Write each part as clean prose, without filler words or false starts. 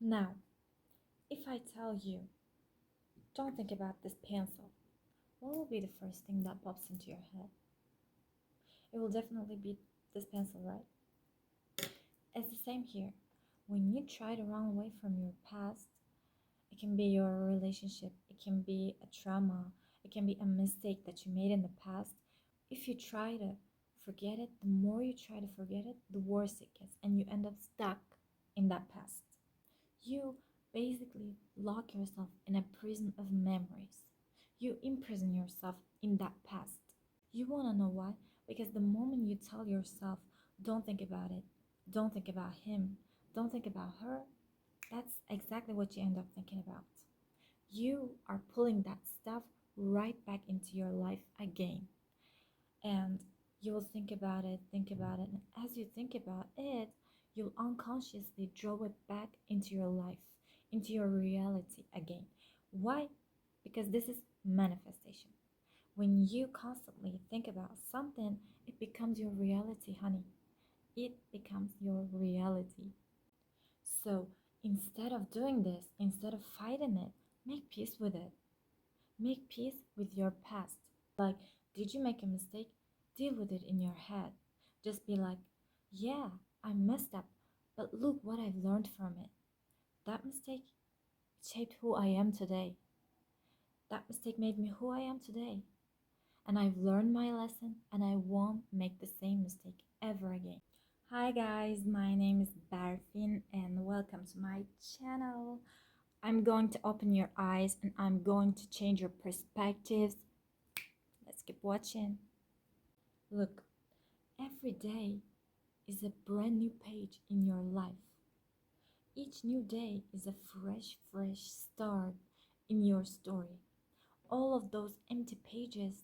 Now, if I tell you, don't think about this pencil, what will be the first thing that pops into your head? It will definitely be this pencil, right? It's the same here. When you try to run away from your past, it can be your relationship, it can be a trauma, it can be a mistake that you made in the past. If you try to forget it, the more you try to forget it, the worse it gets, and you end up stuck in that past. You basically lock yourself in a prison of memories. You imprison yourself in that past. You want to know why? Because the moment you tell yourself, don't think about it, don't think about him, don't think about her, that's exactly what you end up thinking about. You are pulling that stuff right back into your life again. And you will think about it. And as you think about it, you'll unconsciously draw it back into your life, into your reality again. Why? Because this is manifestation. When you constantly think about something, it becomes your reality, honey. It becomes your reality. So instead of doing this, instead of fighting it, make peace with it. Make peace with your past. Like, did you make a mistake? Deal with it in your head. Just be like, yeah, I messed up, but look what I've learned from it. That mistake shaped who I am today. That mistake made me who I am today. And I've learned my lesson and I won't make the same mistake ever again. Hi guys, my name is Barfin and welcome to my channel. I'm going to open your eyes and I'm going to change your perspectives. Let's keep watching. Look, every day is a brand new page in your life. Each new day is a fresh start in your story. All of those empty pages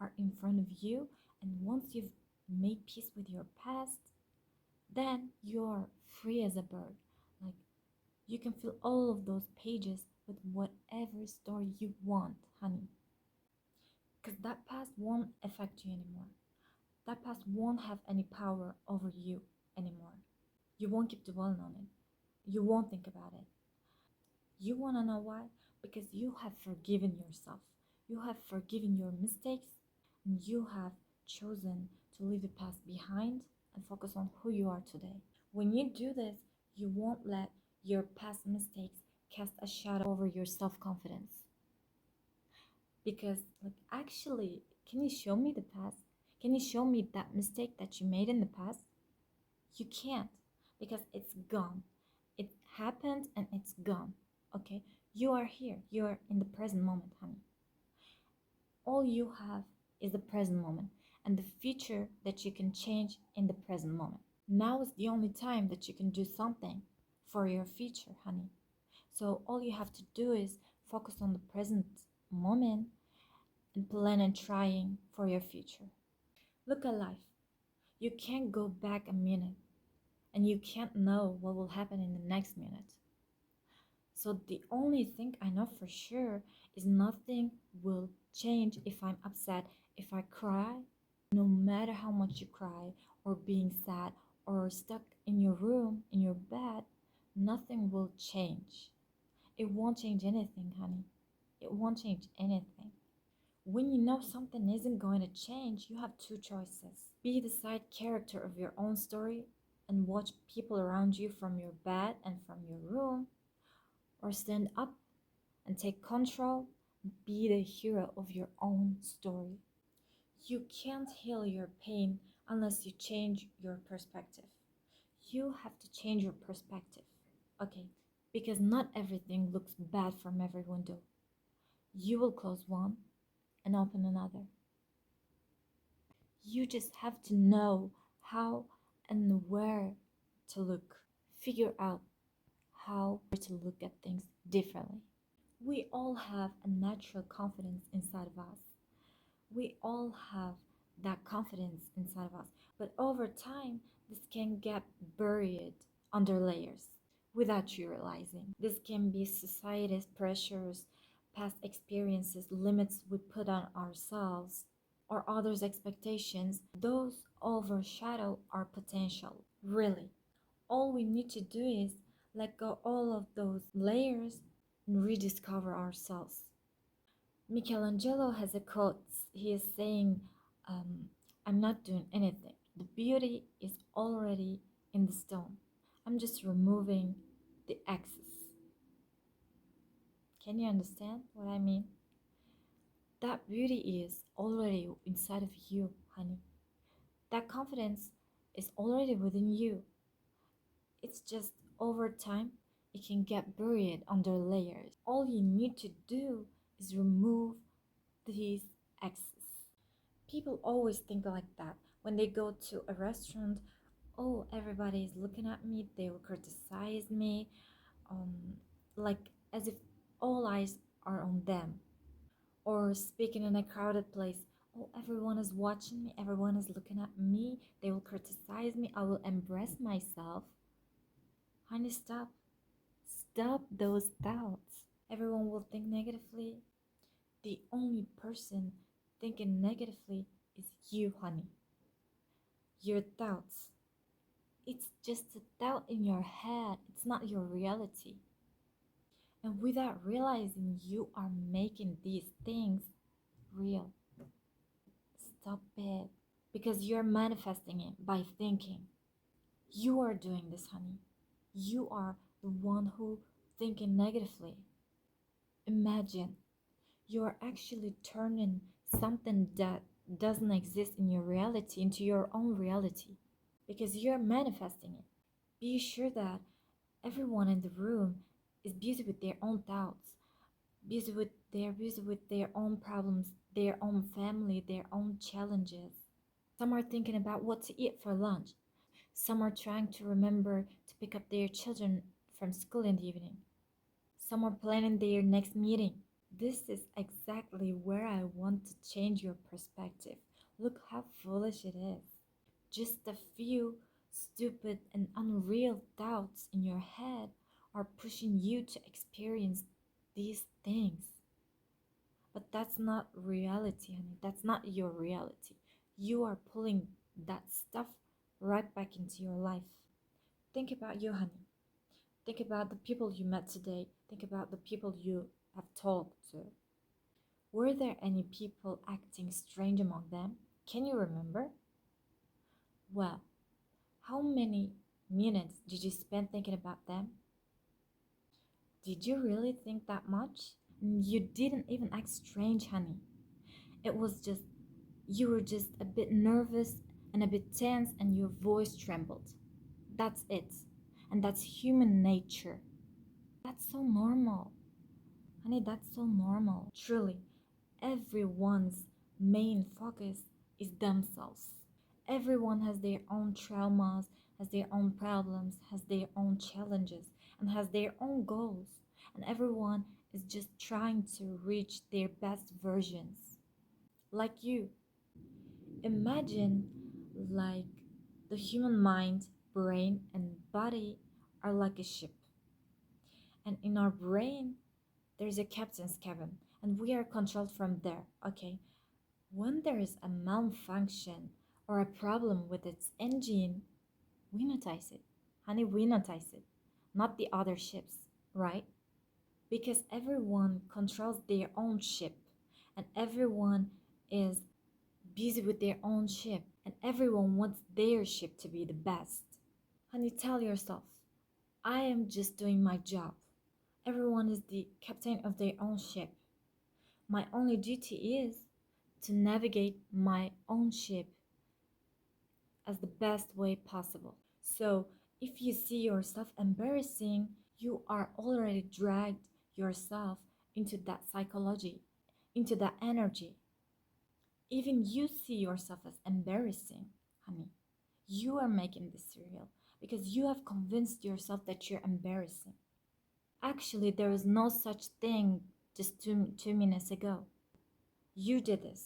are in front of you, and once you've made peace with your past, then you're free as a bird. Like, you can fill all of those pages with whatever story you want, honey. Because that past won't affect you anymore. That past won't have any power over you anymore. You won't keep dwelling on it. You won't think about it. You want to know why? Because you have forgiven yourself. You have forgiven your mistakes and you have chosen to leave the past behind and focus on who you are today. When you do this, you won't let your past mistakes cast a shadow over your self-confidence. Because, like, actually, can you show me the past? Can you show me that mistake that you made in the past? You can't, because it's gone. It happened and it's gone. Okay? You are here. You are in the present moment, honey. All you have is the present moment and the future that you can change in the present moment. Now is the only time that you can do something for your future, honey. So all you have to do is focus on the present moment and plan and trying for your future. Look at life. You can't go back a minute and you can't know what will happen in the next minute. So the only thing I know for sure is nothing will change if I'm upset, if I cry. No matter how much you cry or being sad or stuck in your room, in your bed, nothing will change. It won't change anything, honey. It won't change anything. When you know something isn't going to change, you have two choices. Be the side character of your own story and watch people around you from your bed and from your room, or stand up and take control, be the hero of your own story. You can't heal your pain unless you change your perspective. You have to change your perspective, okay? Because not everything looks bad from every window. You will close one and open another. You just have to know how and where to look. Figure out how to look at things differently. We all have a natural confidence inside of us. We all have that confidence inside of us. But over time, this can get buried under layers without you realizing. This can be society's pressures, past experiences, limits we put on ourselves, or others' expectations. Those overshadow our potential. Really, all we need to do is let go all of those layers, and rediscover ourselves. Michelangelo has a quote. He is saying, I'm not doing anything. The beauty is already in the stone. I'm just removing the excess. Can you understand what I mean? That beauty is already inside of you, honey. That confidence is already within you. It's just over time, it can get buried under layers. All you need to do is remove these excess. People always think like that when they go to a restaurant. Oh, everybody is looking at me, they will criticize me, um, like as if all eyes are on them. Or speaking in a crowded place, oh, everyone is watching me, everyone is looking at me, they will criticize me, I will embrace myself. Honey, stop. Stop those doubts. Everyone will think negatively. The only person thinking negatively is you, honey. Your thoughts. It's just a doubt in your head, it's not your reality. And without realizing you are making these things real, stop it. Because you're manifesting it by thinking. You are doing this, honey. You are the one who thinking negatively. Imagine you are actually turning something that doesn't exist in your reality into your own reality because you're manifesting it. Be sure that everyone in the room is busy with their own thoughts, busy with their own problems, their own family, their own challenges. Some are thinking about what to eat for lunch. Some are trying to remember to pick up their children from school in the evening. Some are planning their next meeting. This is exactly where I want to change your perspective. Look how foolish it is. Just a few stupid and unreal doubts in your head are pushing you to experience these things. But that's not reality, honey. That's not your reality. You are pulling that stuff right back into your life. Think about you, honey. Think about the people you met today. Think about the people you have talked to. Were there any people acting strange among them? Can you remember? Well, how many minutes did you spend thinking about them? Did you really think that much? You didn't even act strange, honey. It was just, you were just a bit nervous and a bit tense and your voice trembled. That's it. And that's human nature. That's so normal. Honey, that's so normal. Truly, everyone's main focus is themselves. Everyone has their own traumas, has their own problems, has their own challenges, and has their own goals. And everyone is just trying to reach their best versions. Like you. Imagine like the human mind, brain, and body are like a ship. And in our brain, there's a captain's cabin, and we are controlled from there. Okay, when there is a malfunction or a problem with its engine, we notice it. Honey, we notice it, not the other ships, right? Because everyone controls their own ship, and everyone is busy with their own ship, and everyone wants their ship to be the best. Honey, tell yourself, I am just doing my job. Everyone is the captain of their own ship. My only duty is to navigate my own ship as the best way possible. So, if you see yourself embarrassing, you are already dragged yourself into that psychology, into that energy. Even you see yourself as embarrassing, honey. You are making this real because you have convinced yourself that you're embarrassing. Actually, there is no such thing just two minutes ago. You did this.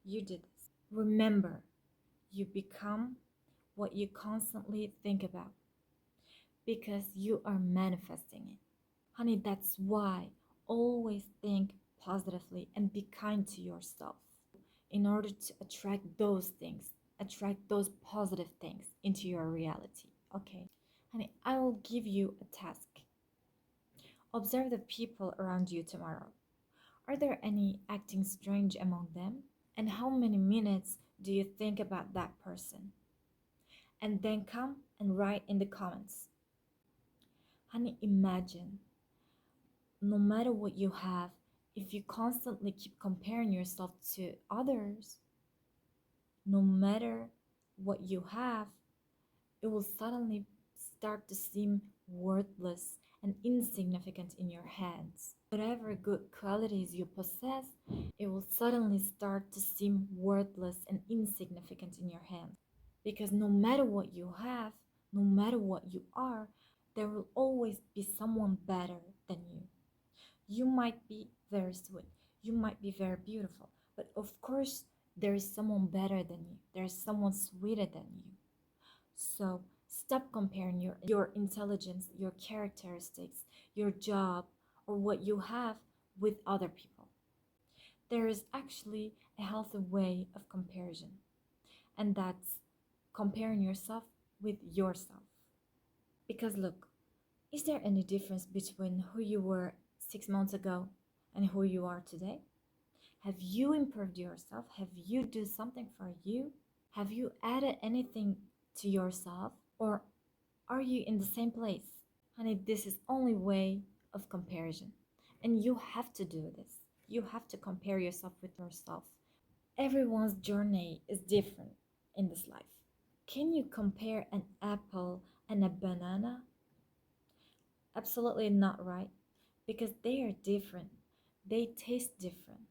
You did this. Remember, you become what you constantly think about because you are manifesting it. Honey, that's why always think positively and be kind to yourself in order to attract those things, attract those positive things into your reality. Okay. Honey, I will give you a task. Observe the people around you tomorrow. Are there any acting strange among them? And how many minutes do you think about that person? And then come and write in the comments. Honey, imagine no matter what you have, if you constantly keep comparing yourself to others, no matter what you have, it will suddenly start to seem worthless and insignificant in your hands. Whatever good qualities you possess, it will suddenly start to seem worthless and insignificant in your hands. Because no matter what you have, no matter what you are, there will always be someone better than you. You might be very sweet, you might be very beautiful, but of course, there is someone better than you, there is someone sweeter than you. So stop comparing your intelligence, your characteristics, your job, or what you have with other people. There is actually a healthy way of comparison, and that's comparing yourself with yourself. Because look, is there any difference between who you were 6 months ago and who you are today? Have you improved yourself? Have you done something for you? Have you added anything to yourself? Or are you in the same place? Honey, this is only way of comparison. And you have to do this. You have to compare yourself with yourself. Everyone's journey is different in this life. Can you compare an apple and a banana? Absolutely not, right? Because they are different. They taste different.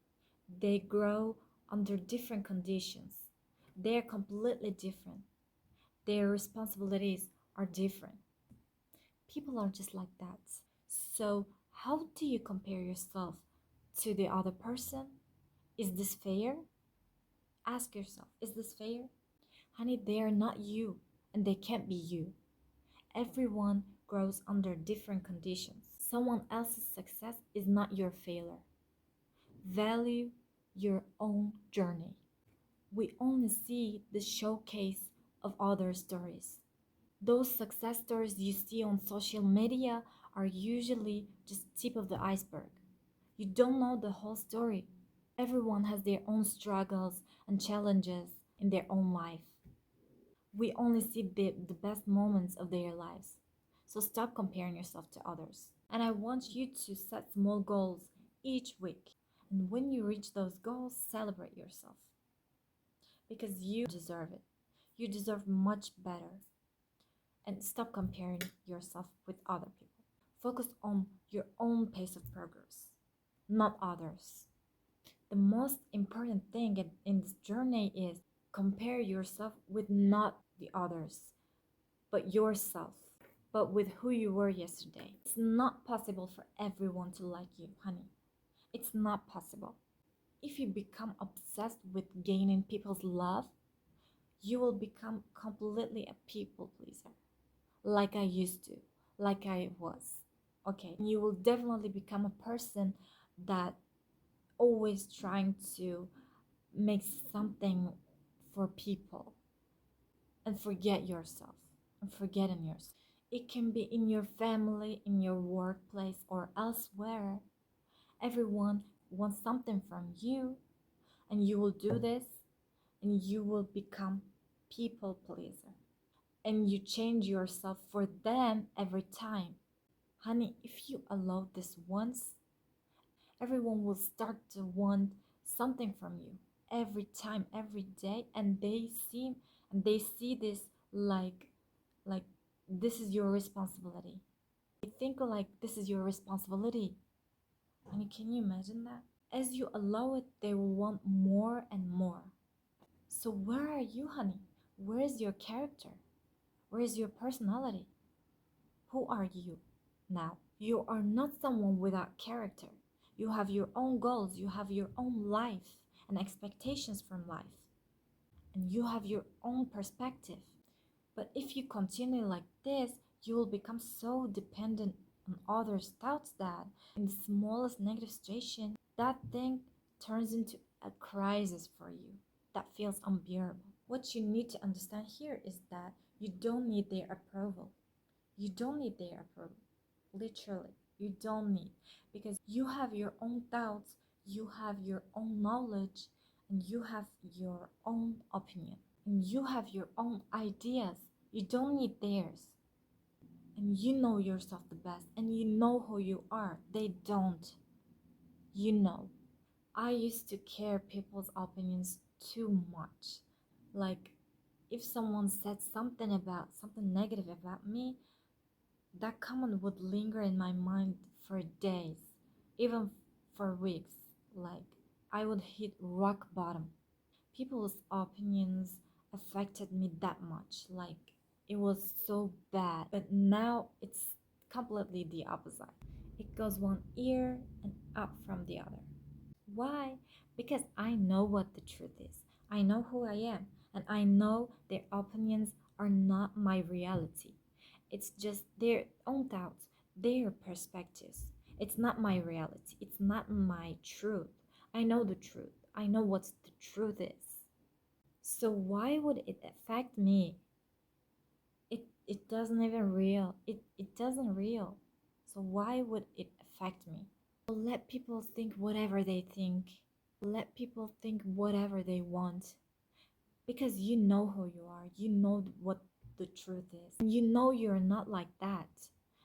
They grow under different conditions. They are completely different. Their responsibilities are different. People are just like that. So, how do you compare yourself to the other person? Is this fair? Ask yourself, is this fair? Honey, they are not you and they can't be you. Everyone grows under different conditions. Someone else's success is not your failure. Value your own journey. We only see the showcase of other stories. Those success stories you see on social media are usually just tip of the iceberg. You don't know the whole story. Everyone has their own struggles and challenges in their own life. We only see the best moments of their lives. So stop comparing yourself to others. And I want you to set small goals each week. And when you reach those goals, celebrate yourself because you deserve it. You deserve much better. And stop comparing yourself with other people. Focus on your own pace of progress, not others. The most important thing in this journey is compare yourself with not the others, but yourself, but with who you were yesterday. It's not possible for everyone to like you, honey. It's not possible. If you become obsessed with gaining people's love, you will become completely a people pleaser, like I used to, like I was. Okay, you will definitely become a person that always trying to make something for people and forget yourself and forgetting yourself. It can be in your family, in your workplace, or elsewhere. Everyone wants something from you, and you will do this, and you will become people pleaser. And you change yourself for them every time. Honey, if you allow this once, everyone will start to want something from you every time, every day, and they see this like this is your responsibility. They think like this is your responsibility. Honey, can you imagine that? As you allow it, they will want more and more. So where are you, honey? Where is your character? Where is your personality? Who are you now? You are not someone without character. You have your own goals, you have your own life and expectations from life, and you have your own perspective. But if you continue like this, you will become so dependent on others' thoughts that in the smallest negative situation, that thing turns into a crisis for you that feels unbearable. What you need to understand here is that you don't need their approval. You don't need their approval. Literally, you don't need, because you have your own thoughts, you have your own knowledge, and you have your own opinion, and you have your own ideas. You don't need theirs. And you know yourself the best, and you know who you are. They don't. You know. I used to care people's opinions too much. Like, if someone said something negative about me, that comment would linger in my mind for days, even for weeks. Like, I would hit rock bottom. People's opinions affected me that much. Like, it was so bad. But now it's completely the opposite. It goes one ear and up from the other. Why? Because I know what the truth is. I know who I am, and I know their opinions are not my reality. It's just their own thoughts, their perspectives. It's not my reality. It's not my truth. I know the truth. I know what the truth is. So why would it affect me? It doesn't even real. It doesn't real. So why would it affect me? Let people think whatever they think. Let people think whatever they want. Because you know who you are. You know what the truth is. And you know you're not like that.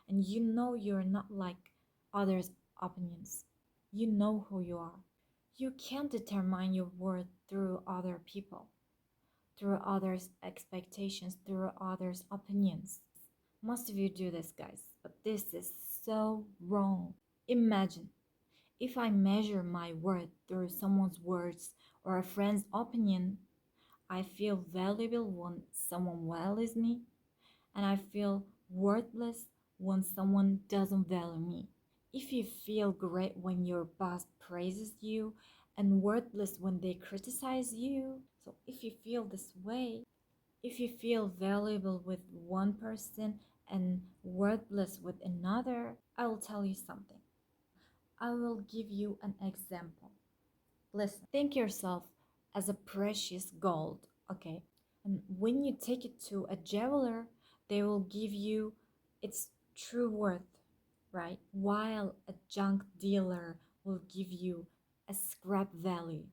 And you know you're not like others' opinions. You know who you are. You can't determine your worth through other people, through others' expectations, through others' opinions. Most of you do this, guys, but this is so wrong. Imagine if I measure my worth through someone's words or a friend's opinion. I feel valuable when someone values me, and I feel worthless when someone doesn't value me. If you feel great when your boss praises you and worthless when they criticize you, so if you feel this way, if you feel valuable with one person and worthless with another, I will tell you something. I will give you an example. Listen, think yourself as a precious gold, okay? And when you take it to a jeweler, they will give you its true worth, right? While a junk dealer will give you a scrap value.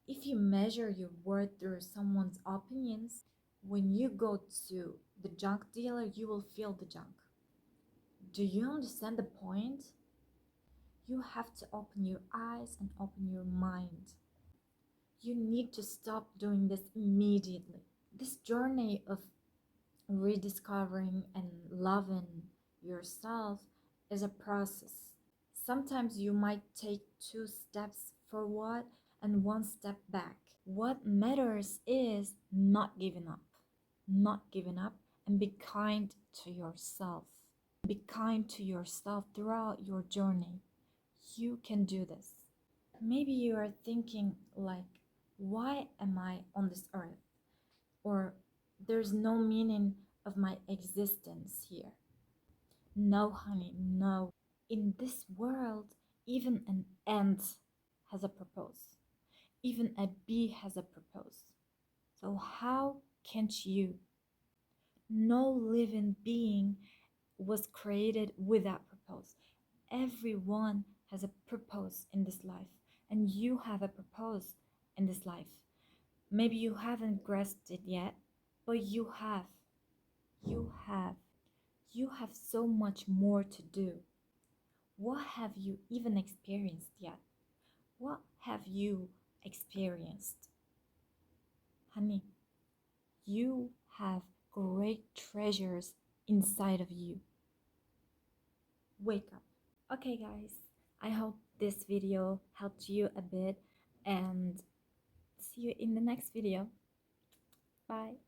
If you measure your worth through someone's opinions, when you go to the junk dealer, you will feel the junk. Do you understand the point? You have to open your eyes and open your mind. You need to stop doing this immediately. This journey of rediscovering and loving yourself is a process. Sometimes you might take 2 steps forward and 1 step back. What matters is not giving up. Not giving up, and be kind to yourself. Be kind to yourself throughout your journey. You can do this. Maybe you are thinking, like, why am I on this earth? Or there's no meaning of my existence here. No, honey, no. In this world, even an ant has a purpose. Even a bee has a purpose. So how can't you? No living being was created without purpose. Everyone has a purpose in this life, and you have a purpose in this life. Maybe you haven't grasped it yet, but you have. You have. You have so much more to do. What have you even experienced yet? What have you experienced? Honey, you have great treasures inside of you. Wake up. Okay, guys, I hope this video helped you a bit, and see you in the next video. Bye.